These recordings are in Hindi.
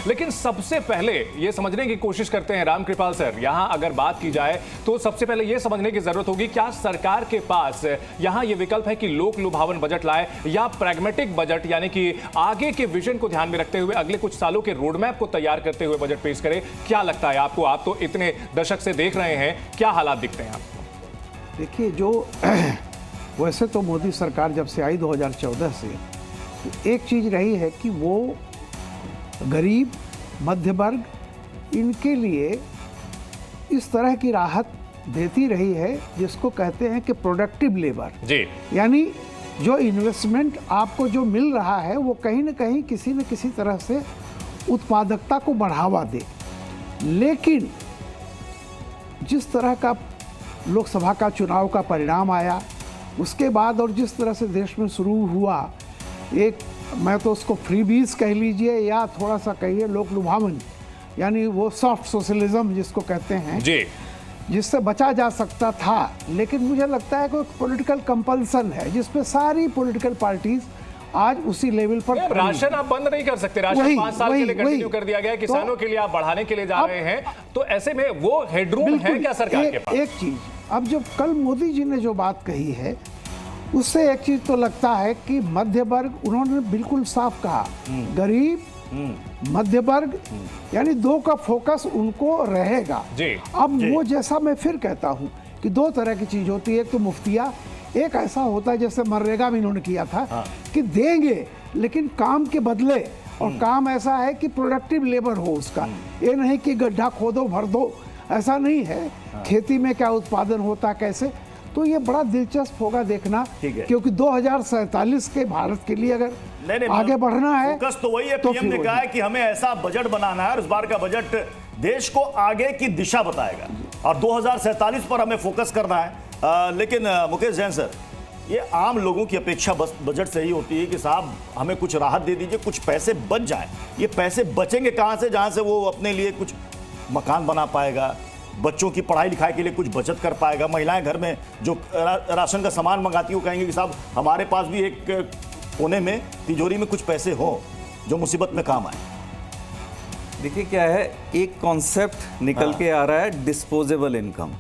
लेकिन सबसे पहले ये समझने की कोशिश करते हैं रामकृपाल सर, यहां अगर बात की जाए तो सबसे पहले ये समझने की जरूरत होगी क्या सरकार के पास यहां ये विकल्प है कि लोक लुभावन बजट लाए या प्रैग्मेटिक बजट, यानी कि आगे के विजन को ध्यान में रखते हुए अगले कुछ सालों के रोडमैप को तैयार करते हुए बजट पेश करे। क्या लगता है आपको? आप तो इतने दशक से देख रहे हैं, क्या हालात दिखते हैं आपको? देखिए, जो वैसे तो मोदी सरकार जब से आई 2014 से, तो एक चीज़ रही है कि वो गरीब, मध्य वर्ग, इनके लिए इस तरह की राहत देती रही है जिसको कहते हैं कि प्रोडक्टिव लेबर जी, यानी जो इन्वेस्टमेंट आपको जो मिल रहा है वो कहीं ना कहीं किसी न किसी तरह से उत्पादकता को बढ़ावा दे। लेकिन जिस तरह का लोकसभा का चुनाव का परिणाम आया उसके बाद और जिस तरह से देश में शुरू हुआ एक, मैं तो उसको फ्रीबीज कह लीजिए या थोड़ा सा कहिए लोक लुभावन, यानी वो सॉफ्ट सोशलिज्म जिसको कहते हैं जी, जिससे बचा जा सकता था। लेकिन मुझे लगता है कि पॉलिटिकल कंपल्सन है जिसपे सारी पॉलिटिकल पार्टीज आज उसी लेवल पर। राशन आप बंद नहीं कर सकते, राशन 5 साल के लिए कंटिन्यू कर दिया गया है, किसानों के लिए आप बढ़ाने के लिए जा रहे हैं, तो ऐसे में वो हेडरूम है क्या सरकार के पास? एक चीज, अब जो कल मोदी जी ने जो बात कही है उससे एक चीज तो लगता है कि मध्य वर्ग, उन्होंने बिल्कुल साफ कहा, गरीब, मध्य वर्ग, यानी दो का फोकस उनको रहेगा जी। अब जी। वो जैसा मैं फिर कहता हूं कि दो तरह की चीज होती है, एक तो मुफ्तिया, एक ऐसा होता है जैसे मनरेगा में इन्होंने किया था कि देंगे लेकिन काम के बदले, और काम ऐसा है कि प्रोडक्टिव लेबर हो उसका, ये नहीं कि गड्ढा खोदो भर दो, ऐसा नहीं है। खेती में क्या उत्पादन होता कैसे, तो ये बड़ा दिलचस्प होगा देखना, क्योंकि 2047 के भारत के लिए अगर नहीं, आगे बढ़ना है, फोकस तो वही है। पीएम ने कहा है कि हमें ऐसा बजट बनाना है और इस बार का बजट देश को आगे की दिशा बताएगा और 2047 पर हमें फोकस करना है। लेकिन मुकेश जैन सर, ये आम लोगों की अपेक्षा बजट से ही होती है कि साहब हमें कुछ राहत दे दीजिए, कुछ पैसे बच जाएं। ये पैसे बचेंगे कहां से, जहां से वो अपने लिए कुछ मकान बना पाएगा, बच्चों की पढ़ाई लिखाई के लिए कुछ बचत कर पाएगा, महिलाएं घर में जो राशन का सामान मंगाती हो कहेंगे कि साहब हमारे पास भी एक कोने में तिजोरी में कुछ पैसे हो जो मुसीबत में काम आए। देखिए क्या है, एक कॉन्सेप्ट निकल के आ रहा है, डिस्पोजेबल इनकम।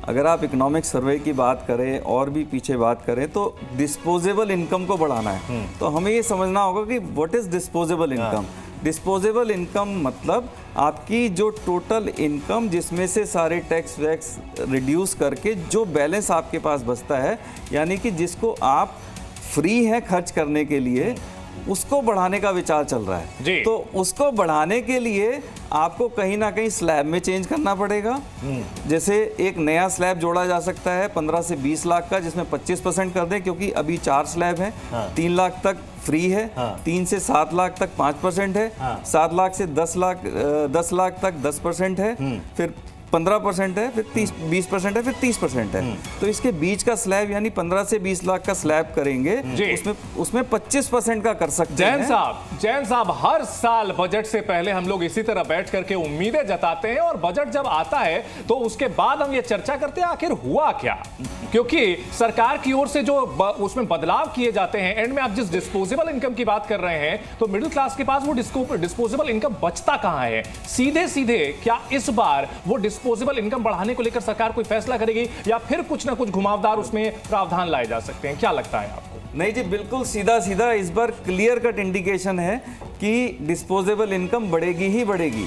अगर आप इकोनॉमिक सर्वे की बात करें और भी पीछे बात करें तो डिस्पोजेबल इनकम को बढ़ाना है, तो हमें ये समझना होगा कि what is disposable income. Disposable income मतलब आपकी जो टोटल इनकम जिसमें से सारे टैक्स वैक्स रिड्यूस करके जो बैलेंस आपके पास बचता है, यानी कि जिसको आप फ्री है खर्च करने के लिए, उसको बढ़ाने का विचार चल रहा है जी। तो उसको बढ़ाने के लिए आपको कहीं ना कहीं स्लैब में चेंज करना पड़ेगा। जैसे एक नया स्लैब जोड़ा जा सकता है 15 से 20 लाख का, जिसमें 25% कर दें, क्योंकि अभी 4 स्लैब हैं। 3 लाख तक फ्री है, 3 से 7 लाख तक 5% है, 7 लाख से 10 लाख तक 10% है, फिर 15% है, फिर 20% है, फिर 30% है। तो इसके बीच का स्लैब यानी 15 से 20 लाख का स्लैब करेंगे, उसमें 25% का कर सकते हैं। जैन साहब, हर साल बजट से पहले हम लोग इसी तरह बैठ करके उम्मीदें जताते हैं और बजट जब आता है तो उसके बाद हम ये चर्चा करते हैं आखिर हुआ क्या, क्योंकि सरकार की ओर से जो उसमें बदलाव किए जाते हैं, एंड में आप जिस डिस्पोजेबल इनकम की बात कर रहे हैं तो मिडिल क्लास के पास वो डिस्पोजेबल इनकम बचता कहां है? सीधे सीधे क्या इस बार वो डिस्पोजेबल इनकम बढ़ाने को लेकर सरकार कोई फैसला करेगी या फिर कुछ ना कुछ घुमावदार उसमें प्रावधान लाए जा सकते हैं? क्या लगता है आपको? नहीं जी, बिल्कुल सीधा सीधा इस बार क्लियर कट इंडिकेशन है कि डिस्पोजेबल इनकम बढ़ेगी ही बढ़ेगी,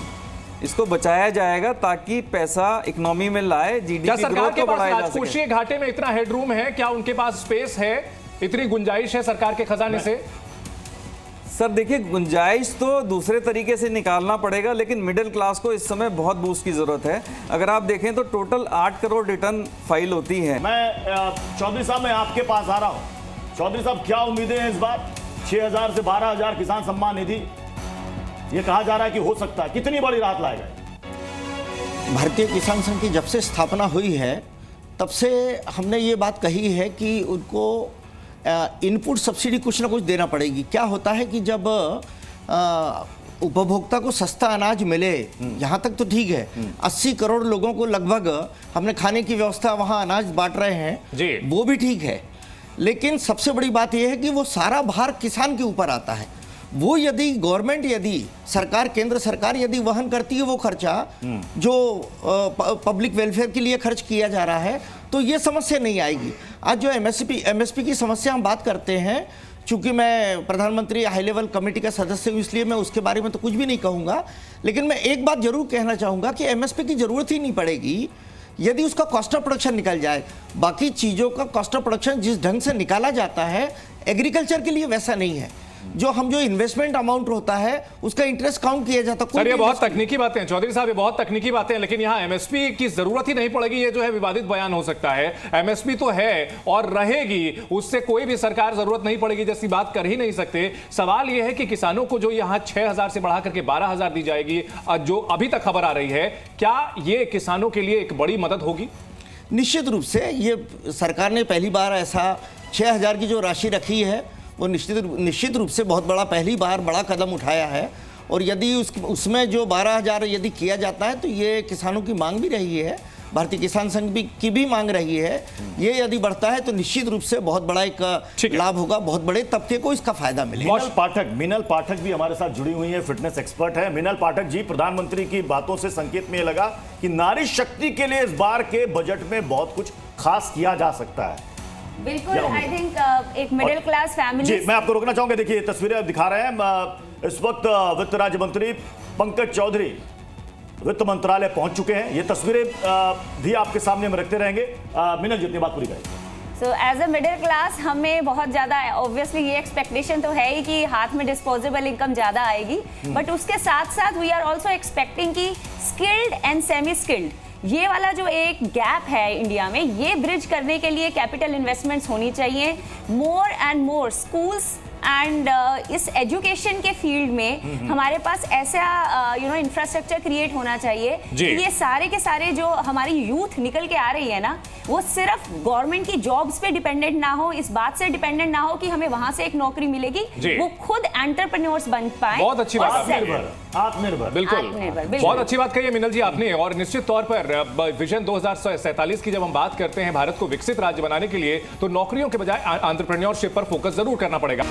इसको बचाया जाएगा ताकि पैसा इकोनॉमी में लाए, जीडीपी ग्रोथ को बढ़ाया जा सके। राजकोषीय घाटे में इतना हेडरूम है, क्या उनके पास स्पेस है, इतनी गुंजाइश है सरकार के खजाने से? सर देखिए, गुंजाइश तो दूसरे तरीके से निकालना पड़ेगा, लेकिन मिडिल क्लास को इस समय बहुत बूस्ट की जरूरत है। अगर आप देखें तो टोटल 8 करोड़ रिटर्न फाइल होती है। मैं चौधरी साहब, मैं आपके पास आ रहा हूं। चौधरी साहब, क्या उम्मीदें हैं इस बार? 6,000 से 12,000 किसान सम्मान निधि, ये कहा जा रहा है कि हो सकता है, कितनी बड़ी राहत लाएगा? भारतीय किसान संघ की जब से स्थापना हुई है तब से हमने ये बात कही है कि उनको इनपुट सब्सिडी कुछ ना कुछ देना पड़ेगी। क्या होता है कि जब उपभोक्ता को सस्ता अनाज मिले, यहाँ तक तो ठीक है, 80 करोड़ लोगों को लगभग हमने खाने की व्यवस्था, वहाँ अनाज बांट रहे हैं, वो भी ठीक है, लेकिन सबसे बड़ी बात यह है कि वो सारा भार किसान के ऊपर आता है। वो यदि गवर्नमेंट, यदि सरकार, केंद्र सरकार यदि वहन करती है वो खर्चा जो पब्लिक वेलफेयर के लिए खर्च किया जा रहा है, तो ये समस्या नहीं आएगी। आज जो एमएसपी की समस्या हम बात करते हैं, चूंकि मैं प्रधानमंत्री हाई लेवल कमेटी का सदस्य हूँ, इसलिए मैं उसके बारे में तो कुछ भी नहीं कहूँगा, लेकिन मैं एक बात जरूर कहना चाहूँगा कि एमएसपी की ज़रूरत ही नहीं पड़ेगी यदि उसका कॉस्ट ऑफ प्रोडक्शन निकल जाए। बाकी चीज़ों का कॉस्ट ऑफ प्रोडक्शन जिस ढंग से निकाला जाता है एग्रीकल्चर के लिए वैसा नहीं है। जो इन्वेस्टमेंट अमाउंट होता है उसका इंटरेस्ट काउंट किया जाता है। सर, ये बहुत तकनीकी बातें हैं चौधरी साहब, ये बहुत तकनीकी बातें हैं, लेकिन यहाँ एमएसपी की जरूरत ही नहीं पड़ेगी, ये जो है विवादित बयान हो सकता है। एमएसपी तो है और रहेगी, उससे कोई भी सरकार जरूरत नहीं पड़ेगी जैसी बात कर ही नहीं सकते। सवाल ये है कि किसानों को जो यहाँ 6,000 से बढ़ा करके 12,000 दी जाएगी, जो अभी तक खबर आ रही है, क्या ये किसानों के लिए एक बड़ी मदद होगी? निश्चित रूप से ये सरकार ने पहली बार ऐसा 6,000 की जो राशि रखी है वो निश्चित रूप से बहुत बड़ा, पहली बार बड़ा कदम उठाया है। और यदि उसमें जो 12,000 यदि किया जाता है तो ये किसानों की मांग भी रही है, भारतीय किसान संघ की भी मांग रही है। ये यदि बढ़ता है तो निश्चित रूप से बहुत बड़ा एक लाभ होगा, बहुत बड़े तबके को इसका फायदा मिलेगा। मीनल पाठक भी हमारे साथ जुड़ी हुई है, फिटनेस एक्सपर्ट है। मीनल पाठक जी, प्रधानमंत्री की बातों से संकेत में ये लगा कि नारी शक्ति के लिए इस बार के बजट में बहुत कुछ खास किया जा सकता है। बिल्कुल, आई थिंक एक मिडिल क्लास फैमिली। जी, मैं आपको रोकना चाहूंगा, देखिए तस्वीरें दिखा रहे हैं। इस वक्त वित्त राज्य मंत्री पंकज चौधरी वित्त मंत्रालय पहुंच चुके हैं। ये तस्वीरें भी आपके सामने हम रखते रहेंगे। मीनल जी, अपनी बात पूरी करें। So as a middle class हमें बहुत ज़्यादा ऑब्वियसली ये एक्सपेक्टेशन तो है ही कि हाथ में डिस्पोजेबल इनकम ज़्यादा आएगी, बट उसके साथ साथ वी आर ऑल्सो एक्सपेक्टिंग कि स्किल्ड एंड सेमी स्किल्ड ये वाला जो एक गैप है इंडिया में, ये ब्रिज करने के लिए कैपिटल इन्वेस्टमेंट्स होनी चाहिए। More and more schools and इस एजुकेशन के फील्ड में हमारे पास ऐसा इंफ्रास्ट्रक्चर क्रिएट होना चाहिए कि ये सारे के सारे जो हमारी यूथ निकल के आ रही है ना, वो सिर्फ गवर्नमेंट की जॉब्स पे डिपेंडेंट ना हो, इस बात से डिपेंडेंट ना हो कि हमें वहां से एक नौकरी मिलेगी, वो खुद एंटरप्रेन्योर्स बन पाए। बहुत अच्छी बात, आत्मनिर्भर। बिल्कुल, बहुत अच्छी बात कही है मीनल जी आपने। और निश्चित तौर पर विजन 2047 की जब हम बात करते हैं भारत को विकसित राज्य बनाने के लिए, तो नौकरियों के बजाय एंटरप्रेन्योरशिप पर फोकस जरूर करना पड़ेगा।